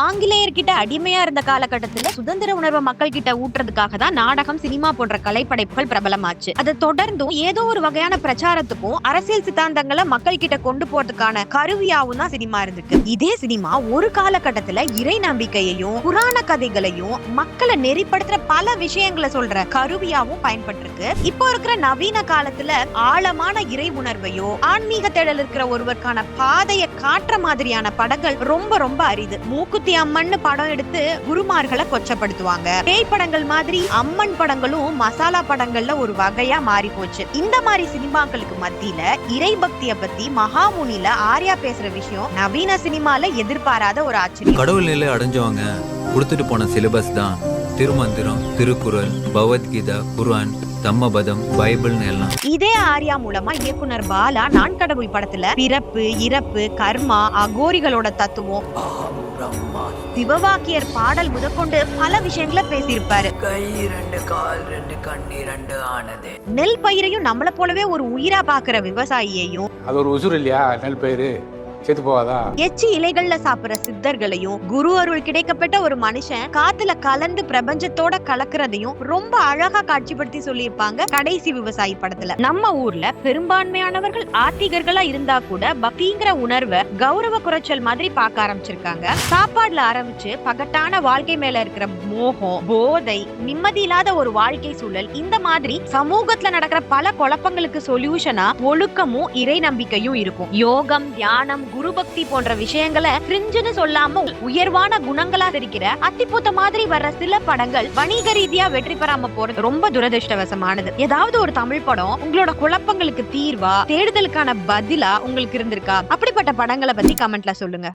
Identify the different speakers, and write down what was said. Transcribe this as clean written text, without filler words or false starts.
Speaker 1: ஆங்கிலேயர்கிட்ட அடிமையா இருந்த காலகட்டத்துல சுதந்திர உணர்வை மக்கள் கிட்ட ஊட்டுறதுக்காக தான் நாடகம், சினிமா போன்ற கலைப்படைப்புகள் பிரபலமாச்சு. அதை தொடர்ந்தும் ஏதோ ஒரு வகையான பிரச்சாரத்துக்கும் அரசியல் சித்தாந்தங்களை மக்கள் கிட்ட கொண்டு போறதுக்கான கருவியாவும் தான் சினிமா இருந்திருக்கு. இதே சினிமா ஒரு காலகட்டத்துல இறை நம்பிக்கையையும் புராண கதைகளையும் மக்களை நெறிப்படுத்துற பல விஷயங்களை சொல்ற கருவியாவும் பயன்பட்டிருக்கு. இப்போ இருக்கிற நவீன காலத்துல ஆழமான இறை உணர்வையோ ஆன்மீக தேடல் இருக்கிற ஒருவருக்கான பாதையை காட்டுற மாதிரியான படங்கள் ரொம்ப ரொம்ப அரிது. மூக்குத்தி அம்மன் படம் எடுத்து குருமார்களை கொச்சப்படுத்துவாங்க. பேய் படங்கள் மாதிரி அம்மன் படங்களும் மசாலா படங்கள்ல ஒரு வகையா மாறி போச்சு. இந்த மாதிரி சினிமாக்களுக்கு மத்தியில இறை பக்திய பத்தி மகாமுனில ஆர்யா பேசுற விஷயம் நவீன சினிமால எதிர்பாராத ஒரு ஆச்சரியம்.
Speaker 2: கடவுள் நிலை அடைஞ்சவங்க கொடுத்துட்டு போன சிலபஸ் தான் திருமந்திரம், திருக்குறள், பகவத்கீதா, குர்ஆன், தம்மபதம், பைபிள்னு எல்லாம்.
Speaker 1: இதே ஆர்யா மூலமா இயக்குனர் பாலா நான் கடவுள் படத்துல பிறப்பு, இறப்பு, கர்மா, அகோரிகளோட தத்துவம், சிவவாக்கியர் பாடல் முதற்கொண்டு பல விஷயங்களை பேசியிருப்பாரு.
Speaker 3: கை 2 கால் 2 கண் 2 ஆனது.
Speaker 1: நெல் பயிரையும் நம்மள போலவே ஒரு உயிரா பாக்குற விவசாயியையும்,
Speaker 4: அது ஒரு உசுர் இல்லையா நெல் பயிர், செத்து போவாதா?
Speaker 1: எச்சி இலைகள்ல சாப்பிடுற சித்தர்களையும், குரு அருள் கிடைக்கப்பட்ட ஒரு மனுஷன் காத்துல கலந்து பிரபஞ்சத்தோட கலக்கிறதையும் ரொம்ப அழகா காட்சிப்படுத்தி சொல்லியிருப்பாங்க கடைசி விவசாயி படத்துல. நம்ம ஊர்ல பெரும்பான்மையானவர்கள் ஆத்திகர்களா இருந்தா கூட பக்திங்கிற உணர்வை கௌரவ குறைச்சல் மாதிரி பார்க்க ஆரம்பிச்சிருக்காங்க. சாப்பாடுல ஆரம்பிச்சு பகட்டான வாழ்க்கை மேல இருக்கிற மோகம், போதை, நிம்மதி இல்லாத ஒரு வாழ்க்கை சூழல், இந்த மாதிரி சமூகத்துல நடக்கிற பல குழப்பங்களுக்கு சொல்யூஷனா ஒழுக்கமும் இறை நம்பிக்கையும் இருக்கும். யோகம், தியானம், குரு பக்தி போன்ற விஷயங்களை கிரிஞ்சுன்னு சொல்லாம உயர்வான குணங்களா தெரிக்கிற அத்திப்பூத்த மாதிரி வர்ற சில படங்கள் வணிக ரீதியா வெற்றி பெறாம போறது ரொம்ப துரதிருஷ்டவசமானது. ஏதாவது ஒரு தமிழ் படம் உங்களோட குழப்பங்களுக்கு தீர்வா, தேடுதலுக்கான பதிலா உங்களுக்கு இருந்திருக்கா? அப்படிப்பட்ட படங்களை பத்தி கமெண்ட்ல சொல்லுங்க.